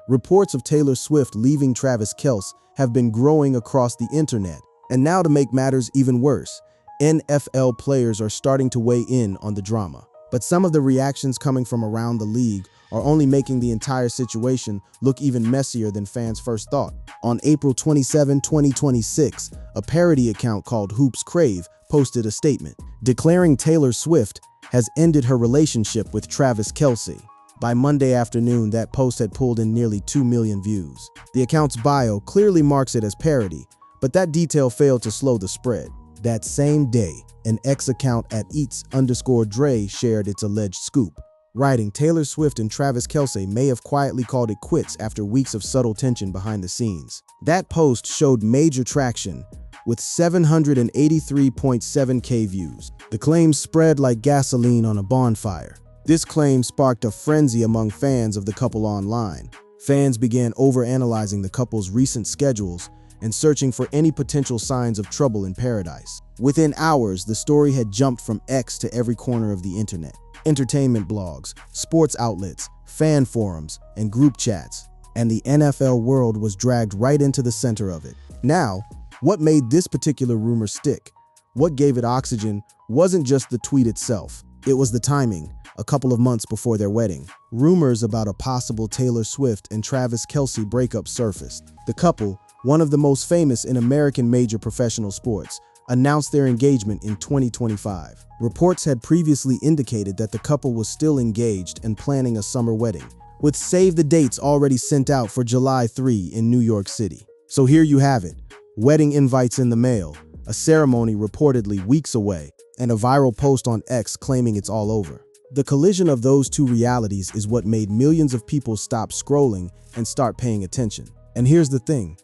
reports of Taylor Swift leaving Travis Kelce have been growing across the internet. And now, to make matters even worse, NFL players are starting to weigh in on the drama. But some of the reactions coming from around the league are only making the entire situation look even messier than fans first thought. On April 27, 2026, a parody account called Hoops Crave posted a statement declaring Taylor Swift has ended her relationship with Travis Kelce. By Monday afternoon, that post had pulled in nearly 2 million views. The account's bio clearly marks it as parody, but that detail failed to slow the spread. That same day, an X account at Eats_Dre shared its alleged scoop, writing Taylor Swift and Travis Kelce may have quietly called it quits after weeks of subtle tension behind the scenes. That post showed major traction, with 783.7K views. The claims spread like gasoline on a bonfire. This claim sparked a frenzy among fans of the couple online. Fans began overanalyzing the couple's recent schedules and searching for any potential signs of trouble in paradise. Within hours, the story had jumped from X to every corner of the internet. Entertainment blogs, sports outlets, fan forums, and group chats. And the NFL world was dragged right into the center of it. Now, what made this particular rumor stick? What gave it oxygen wasn't just the tweet itself. It was the timing, a couple of months before their wedding. Rumors about a possible Taylor Swift and Travis Kelce breakup surfaced. The couple, one of the most famous in American major professional sports, announced their engagement in 2025. Reports had previously indicated that the couple was still engaged and planning a summer wedding, with save the dates already sent out for July 3 in New York City. So here you have it, wedding invites in the mail, a ceremony reportedly weeks away, and a viral post on X claiming it's all over. The collision of those two realities is what made millions of people stop scrolling and start paying attention. And here's the thing.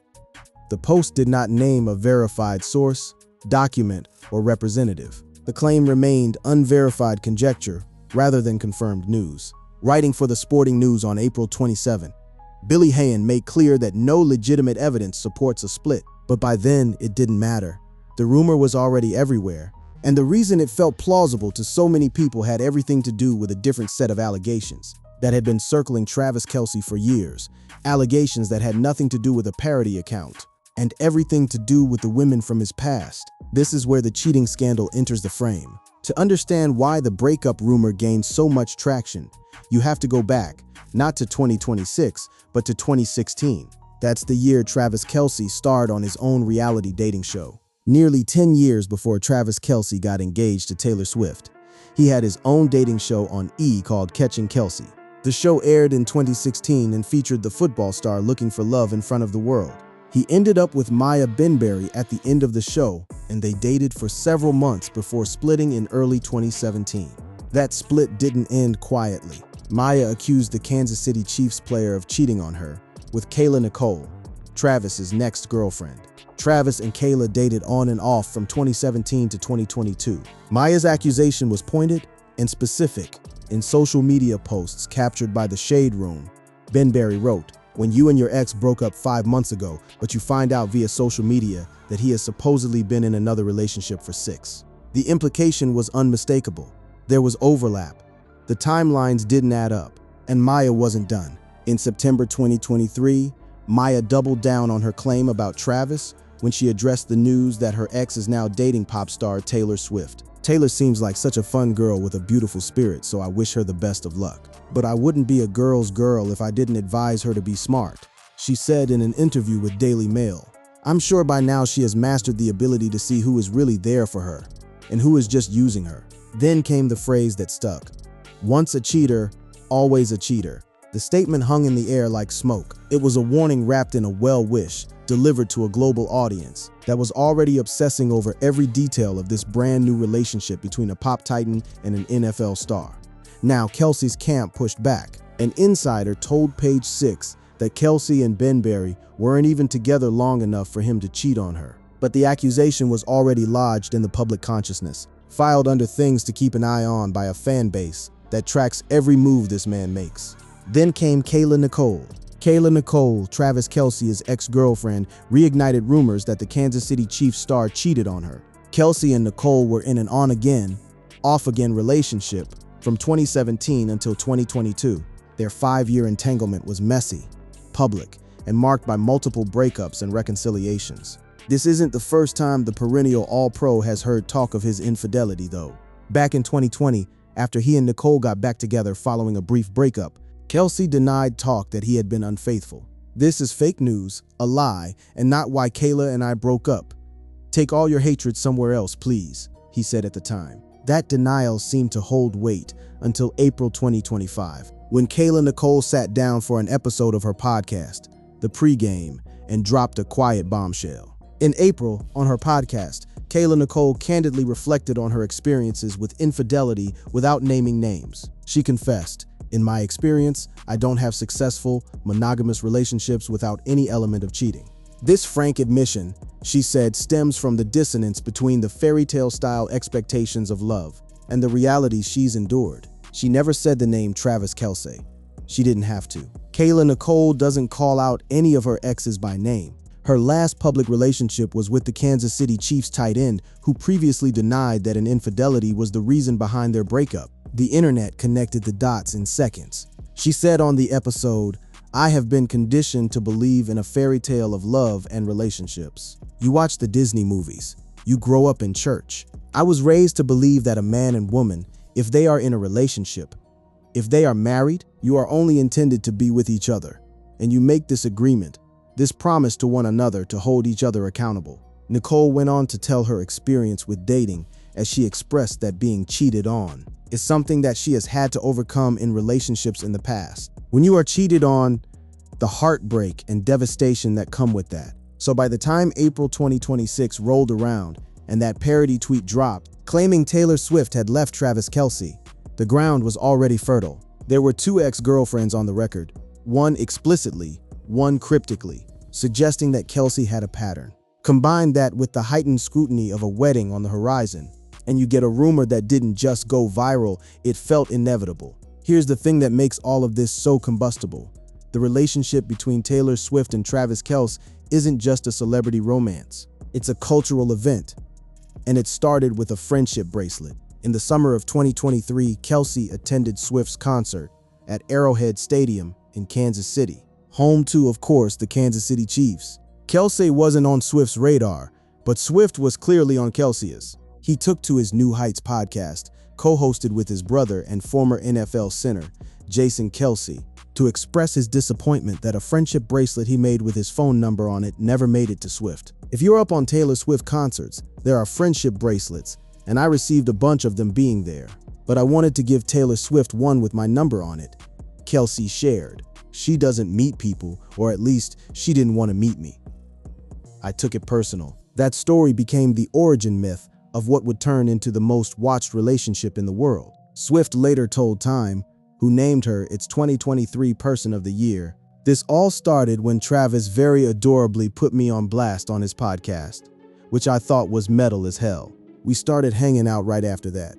The post did not name a verified source, document, or representative. The claim remained unverified conjecture rather than confirmed news. Writing for the Sporting News on April 27, Billy Hayen made clear that no legitimate evidence supports a split. But by then, it didn't matter. The rumor was already everywhere, and the reason it felt plausible to so many people had everything to do with a different set of allegations that had been circling Travis Kelce for years. Allegations that had nothing to do with a parody account, and everything to do with the women from his past. This is where the cheating scandal enters the frame. To understand why the breakup rumor gained so much traction, you have to go back, not to 2026, but to 2016. That's the year Travis Kelce starred on his own reality dating show. Nearly 10 years before Travis Kelce got engaged to Taylor Swift, he had his own dating show on E! Called Catching Kelce. The show aired in 2016 and featured the football star looking for love in front of the world. He ended up with Maya Benberry at the end of the show, and they dated for several months before splitting in early 2017. That split didn't end quietly. Maya accused the Kansas City Chiefs player of cheating on her with Kayla Nicole, Travis's next girlfriend. Travis and Kayla dated on and off from 2017 to 2022. Maya's accusation was pointed and specific. In social media posts captured by the Shade Room, Benberry wrote, "When you and your ex broke up 5 months ago, but you find out via social media that he has supposedly been in another relationship for 6. The implication was unmistakable. There was overlap. The timelines didn't add up, and Maya wasn't done." In September 2023, Maya doubled down on her claim about Travis when she addressed the news that her ex is now dating pop star Taylor Swift. "Taylor seems like such a fun girl with a beautiful spirit, so I wish her the best of luck. But I wouldn't be a girl's girl if I didn't advise her to be smart," she said in an interview with Daily Mail. "I'm sure by now she has mastered the ability to see who is really there for her and who is just using her." Then came the phrase that stuck. "Once a cheater, always a cheater." The statement hung in the air like smoke. It was a warning wrapped in a well-wish, delivered to a global audience that was already obsessing over every detail of this brand new relationship between a pop titan and an NFL star. Now, Kelce's camp pushed back. An insider told Page 6 that Kelce and Benberry weren't even together long enough for him to cheat on her. But the accusation was already lodged in the public consciousness, filed under things to keep an eye on by a fan base that tracks every move this man makes. Then came Kayla Nicole. Kayla Nicole, Travis Kelce's ex-girlfriend, reignited rumors that the Kansas City Chiefs star cheated on her. Kelce and Nicole were in an on-again, off-again relationship from 2017 until 2022. Their 5-year entanglement was messy, public and marked by multiple breakups and reconciliations. This isn't the first time the perennial All-Pro has heard talk of his infidelity, though. Back in 2020, after he and Nicole got back together following a brief breakup, Kelce denied talk that he had been unfaithful. "This is fake news, a lie, and not why Kayla and I broke up. Take all your hatred somewhere else, please," he said at the time. That denial seemed to hold weight until April 2025, when Kayla Nicole sat down for an episode of her podcast, The Pregame, and dropped a quiet bombshell. In April, on her podcast, Kayla Nicole candidly reflected on her experiences with infidelity without naming names. She confessed, "In my experience, I don't have successful, monogamous relationships without any element of cheating." This frank admission, she said, stems from the dissonance between the fairy tale-style expectations of love and the realities she's endured. She never said the name Travis Kelce. She didn't have to. Kayla Nicole doesn't call out any of her exes by name. Her last public relationship was with the Kansas City Chiefs tight end, who previously denied that an infidelity was the reason behind their breakup. The internet connected the dots in seconds. She said on the episode, "I have been conditioned to believe in a fairy tale of love and relationships. You watch the Disney movies. You grow up in church. I was raised to believe that a man and woman, if they are in a relationship, if they are married, you are only intended to be with each other. And you make this agreement, this promise to one another to hold each other accountable." Nicole went on to tell her experience with dating as she expressed that being cheated on is something that she has had to overcome in relationships in the past. When you are cheated on, the heartbreak and devastation that come with that. So by the time April 2026 rolled around and that parody tweet dropped, claiming Taylor Swift had left Travis Kelce, the ground was already fertile. There were two ex-girlfriends on the record, one explicitly, one cryptically, suggesting that Kelce had a pattern. Combine that with the heightened scrutiny of a wedding on the horizon, and you get a rumor that didn't just go viral, it felt inevitable. Here's the thing that makes all of this so combustible. The relationship between Taylor Swift and Travis Kelce isn't just a celebrity romance. It's a cultural event, and it started with a friendship bracelet. In the summer of 2023, Kelce attended Swift's concert at Arrowhead Stadium in Kansas City, home to, of course, the Kansas City Chiefs. Kelce wasn't on Swift's radar, but Swift was clearly on Kelce's. He took to his New Heights podcast, co-hosted with his brother and former NFL center, Jason Kelce, to express his disappointment that a friendship bracelet he made with his phone number on it never made it to Swift. If you're up on Taylor Swift concerts, there are friendship bracelets, and I received a bunch of them being there. But I wanted to give Taylor Swift one with my number on it, Kelce shared. She doesn't meet people, or at least she didn't want to meet me. I took it personal. That story became the origin myth of what would turn into the most watched relationship in the world. Swift later told Time, who named her its 2023 Person of the Year, "This all started when Travis very adorably put me on blast on his podcast, which I thought was metal as hell. We started hanging out right after that.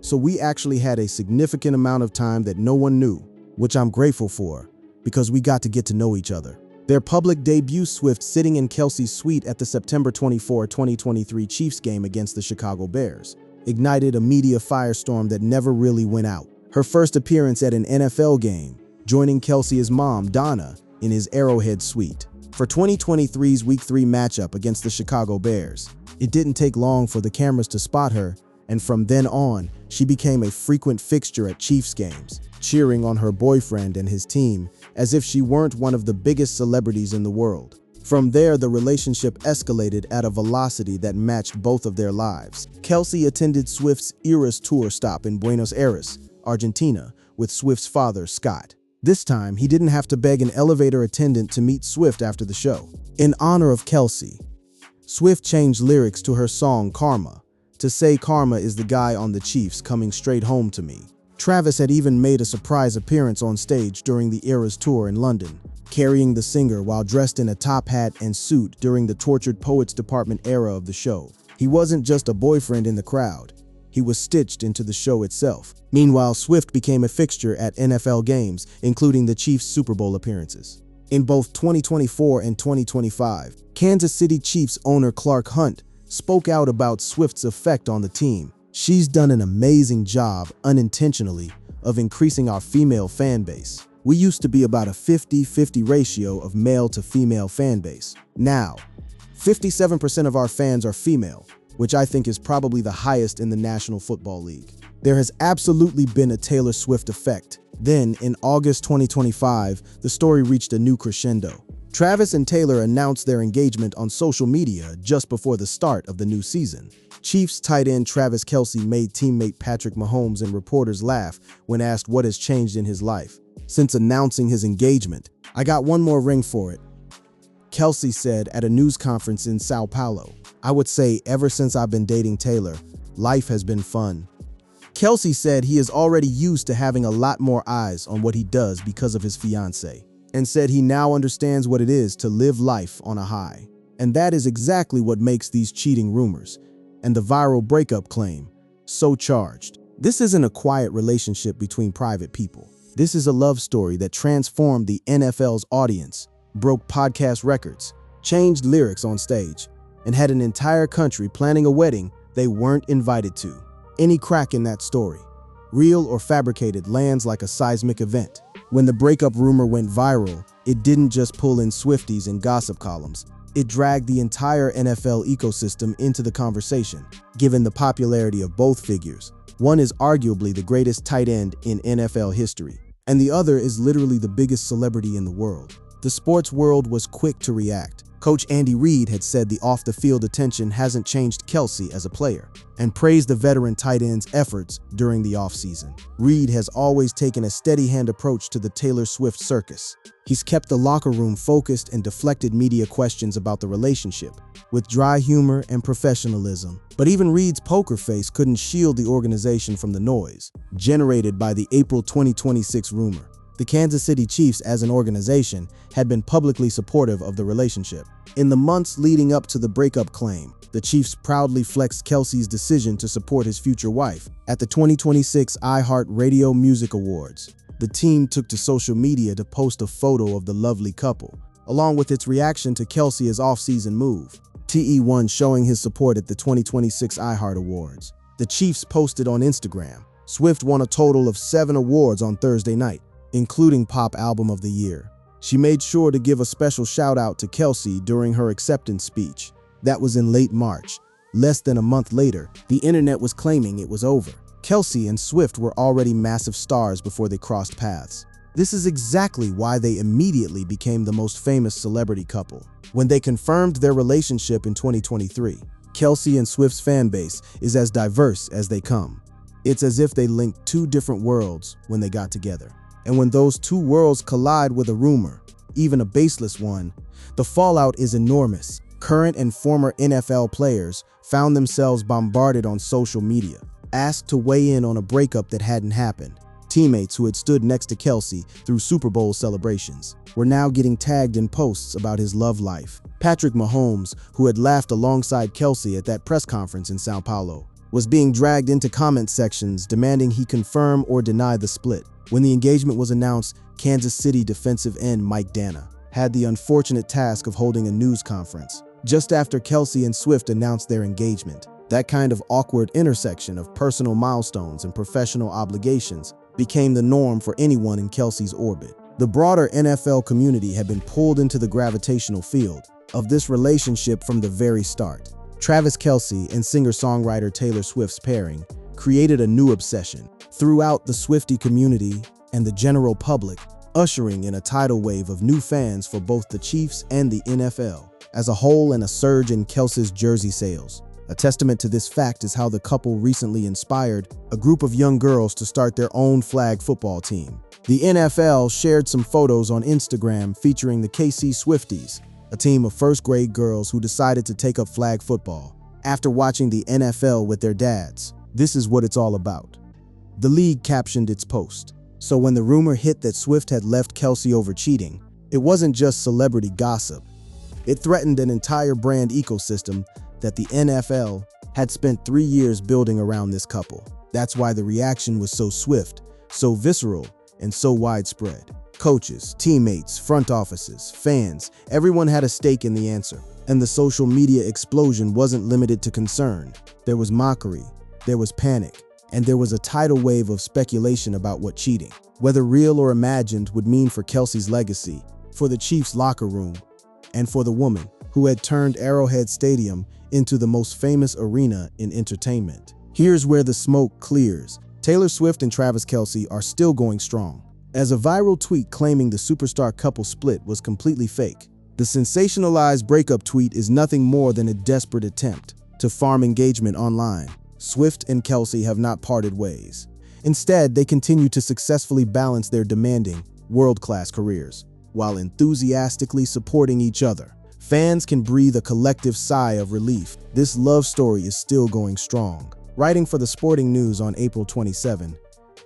So we actually had a significant amount of time that no one knew, which I'm grateful for, because we got to get to know each other." Their public debut, Swift sitting in Kelce's suite at the September 24, 2023 Chiefs game against the Chicago Bears, ignited a media firestorm that never really went out. Her first appearance at an NFL game, joining Kelce's mom, Donna, in his Arrowhead suite. For 2023's Week 3 matchup against the Chicago Bears, it didn't take long for the cameras to spot her, and from then on, she became a frequent fixture at Chiefs games, cheering on her boyfriend and his team as if she weren't one of the biggest celebrities in the world. From there, the relationship escalated at a velocity that matched both of their lives. Kelce attended Swift's Eras tour stop in Buenos Aires, Argentina, with Swift's father, Scott. This time, he didn't have to beg an elevator attendant to meet Swift after the show. In honor of Kelce, Swift changed lyrics to her song Karma to say Karma is the guy on the Chiefs coming straight home to me. Travis had even made a surprise appearance on stage during the Eras tour in London, carrying the singer while dressed in a top hat and suit during the Tortured Poets Department era of the show. He wasn't just a boyfriend in the crowd. He was stitched into the show itself. Meanwhile, Swift became a fixture at NFL games, including the Chiefs' Super Bowl appearances. In both 2024 and 2025, Kansas City Chiefs owner Clark Hunt spoke out about Swift's effect on the team. "She's done an amazing job, unintentionally, of increasing our female fan base. We used to be about a 50-50 ratio of male to female fan base. Now, 57% of our fans are female, which I think is probably the highest in the National Football League. There has absolutely been a Taylor Swift effect. Then, in August 2025, the story reached a new crescendo. Travis and Taylor announced their engagement on social media just before the start of the new season. Chiefs tight end Travis Kelce made teammate Patrick Mahomes and reporters laugh when asked what has changed in his life since announcing his engagement. "I got one more ring for it," Kelce said at a news conference in Sao Paulo. "I would say ever since I've been dating Taylor, life has been fun." Kelce said he is already used to having a lot more eyes on what he does because of his fiancée, and said he now understands what it is to live life on a high. And that is exactly what makes these cheating rumors and the viral breakup claim so charged. This isn't a quiet relationship between private people. This is a love story that transformed the NFL's audience, broke podcast records, changed lyrics on stage, and had an entire country planning a wedding they weren't invited to. Any crack in that story, real or fabricated, lands like a seismic event. When the breakup rumor went viral, it didn't just pull in Swifties and gossip columns. It dragged the entire NFL ecosystem into the conversation. Given the popularity of both figures, one is arguably the greatest tight end in NFL history, and the other is literally the biggest celebrity in the world. The sports world was quick to react. Coach Andy Reid had said the off-the-field attention hasn't changed Kelce as a player, and praised the veteran tight end's efforts during the offseason. Reid has always taken a steady-hand approach to the Taylor Swift circus. He's kept the locker room focused and deflected media questions about the relationship with dry humor and professionalism. But even Reid's poker face couldn't shield the organization from the noise generated by the April 2026 rumor. The Kansas City Chiefs, as an organization, had been publicly supportive of the relationship. In the months leading up to the breakup claim, the Chiefs proudly flexed Kelce's decision to support his future wife. At the 2026 iHeartRadio Music Awards, the team took to social media to post a photo of the lovely couple, along with its reaction to Kelce's off-season move. TE1 showing his support at the 2026 iHeart Awards. The Chiefs posted on Instagram, Swift won a total of 7 awards on Thursday night, including Pop Album of the Year. She made sure to give a special shout out to Kelce during her acceptance speech. That was in late March. Less than a month later, the internet was claiming it was over. Kelce and Swift were already massive stars before they crossed paths. This is exactly why they immediately became the most famous celebrity couple. When they confirmed their relationship in 2023, Kelce and Swift's fan base is as diverse as they come. It's as if they linked 2 different worlds when they got together. And when those 2 worlds collide with a rumor, even a baseless one, the fallout is enormous. Current and former NFL players found themselves bombarded on social media, asked to weigh in on a breakup that hadn't happened. Teammates who had stood next to Kelce through Super Bowl celebrations were now getting tagged in posts about his love life. Patrick Mahomes, who had laughed alongside Kelce at that press conference in Sao Paulo, was being dragged into comment sections demanding he confirm or deny the split. When the engagement was announced, Kansas City defensive end Mike Dana had the unfortunate task of holding a news conference just after Kelce and Swift announced their engagement. That kind of awkward intersection of personal milestones and professional obligations became the norm for anyone in Kelce's orbit. The broader NFL community had been pulled into the gravitational field of this relationship from the very start. Travis Kelce and singer-songwriter Taylor Swift's pairing created a new obsession throughout the Swiftie community and the general public, ushering in a tidal wave of new fans for both the Chiefs and the NFL as a whole, and a surge in Kelce's jersey sales. A testament to this fact is how the couple recently inspired a group of young girls to start their own flag football team. The NFL shared some photos on Instagram featuring the KC Swifties, a team of first-grade girls who decided to take up flag football after watching the NFL with their dads. This is what it's all about. The league captioned its post. So when the rumor hit that Swift had left Kelce over cheating, it wasn't just celebrity gossip. It threatened an entire brand ecosystem that the NFL had spent 3 years building around this couple. That's why the reaction was so swift, so visceral, and so widespread. Coaches, teammates, front offices, fans, everyone had a stake in the answer. And the social media explosion wasn't limited to concern. There was mockery, there was panic, and there was a tidal wave of speculation about what cheating, whether real or imagined, would mean for Kelce's legacy, for the Chiefs' locker room, and for the woman who had turned Arrowhead Stadium into the most famous arena in entertainment. Here's where the smoke clears. Taylor Swift and Travis Kelce are still going strong. As a viral tweet claiming the superstar couple split was completely fake, the sensationalized breakup tweet is nothing more than a desperate attempt to farm engagement online. Swift and Kelce have not parted ways. Instead, they continue to successfully balance their demanding, world-class careers, while enthusiastically supporting each other. Fans can breathe a collective sigh of relief. This love story is still going strong. Writing for the Sporting News on April 27,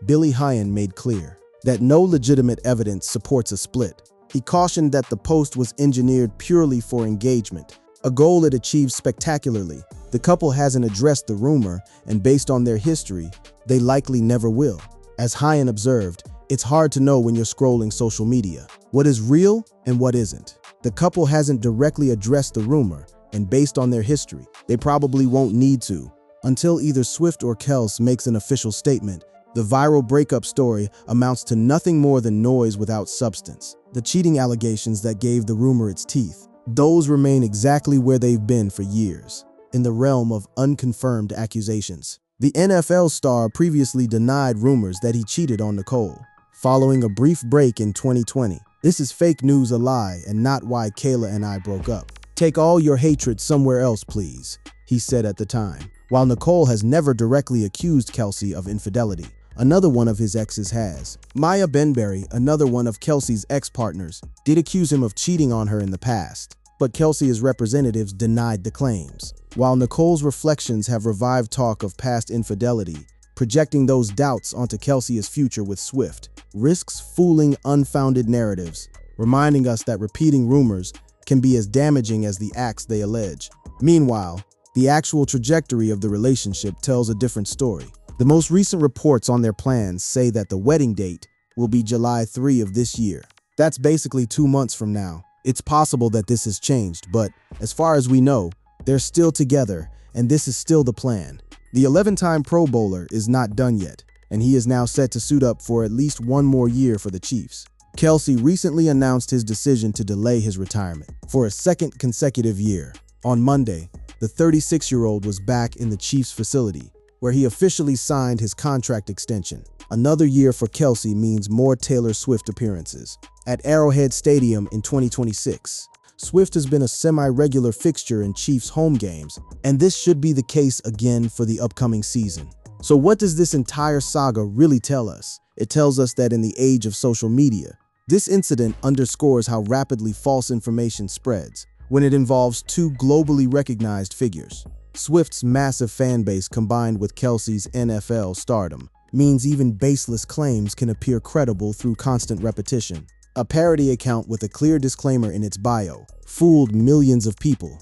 Billy Hyen made clear that no legitimate evidence supports a split. He cautioned that the post was engineered purely for engagement, a goal it achieved spectacularly. The couple hasn't addressed the rumor, and based on their history, they likely never will. As Hyen observed, it's hard to know when you're scrolling social media what is real and what isn't. The couple hasn't directly addressed the rumor, and based on their history, they probably won't need to. Until either Swift or Kelce makes an official statement, the viral breakup story amounts to nothing more than noise without substance. The cheating allegations that gave the rumor its teeth, those remain exactly where they've been for years, in the realm of unconfirmed accusations. The NFL star previously denied rumors that he cheated on Nicole, following a brief break in 2020. "This is fake news, a lie, and not why Kayla and I broke up. Take all your hatred somewhere else, please," he said at the time. While Nicole has never directly accused Kelce of infidelity, another one of his exes has. Maya Benberry, another one of Kelce's ex-partners, did accuse him of cheating on her in the past, but Kelce's representatives denied the claims. While Nicole's reflections have revived talk of past infidelity, projecting those doubts onto Kelce's future with Swift risks fooling unfounded narratives, reminding us that repeating rumors can be as damaging as the acts they allege. Meanwhile, the actual trajectory of the relationship tells a different story. The most recent reports on their plans say that the wedding date will be July 3 of this year. That's basically 2 months from now. It's possible that this has changed, but as far as we know, they're still together, and this is still the plan. The 11-time Pro Bowler is not done yet, and he is now set to suit up for at least one more year for the Chiefs. Kelce recently announced his decision to delay his retirement for a second consecutive year. On Monday, the 36-year-old was back in the Chiefs facility, where he officially signed his contract extension. Another year for Kelce means more Taylor Swift appearances at Arrowhead Stadium in 2026. Swift has been a semi-regular fixture in Chiefs home games, and this should be the case again for the upcoming season. So what does this entire saga really tell us? It tells us that in the age of social media, this incident underscores how rapidly false information spreads when it involves two globally recognized figures. Swift's massive fan base combined with Kelce's NFL stardom means even baseless claims can appear credible through constant repetition. A parody account with a clear disclaimer in its bio fooled millions of people,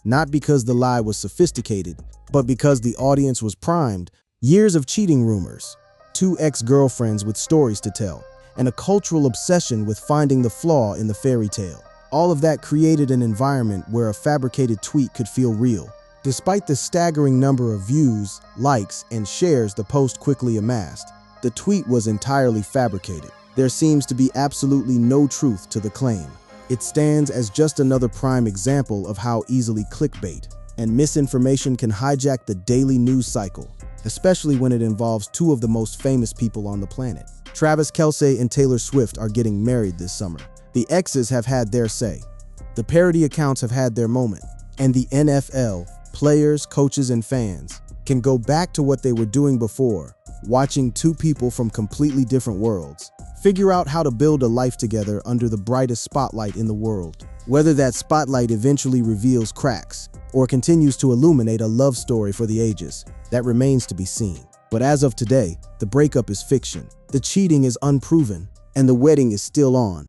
not because the lie was sophisticated, but because the audience was primed. Years of cheating rumors, 2 ex-girlfriends with stories to tell, and a cultural obsession with finding the flaw in the fairy tale. All of that created an environment where a fabricated tweet could feel real. Despite the staggering number of views, likes, and shares the post quickly amassed, the tweet was entirely fabricated. There seems to be absolutely no truth to the claim. It stands as just another prime example of how easily clickbait and misinformation can hijack the daily news cycle, especially when it involves 2 of the most famous people on the planet. Travis Kelce and Taylor Swift are getting married this summer. The exes have had their say. The parody accounts have had their moment. And the NFL, players, coaches, and fans can go back to what they were doing before, watching 2 people from completely different worlds figure out how to build a life together under the brightest spotlight in the world. Whether that spotlight eventually reveals cracks or continues to illuminate a love story for the ages, that remains to be seen. But as of today, the breakup is fiction, the cheating is unproven, and the wedding is still on.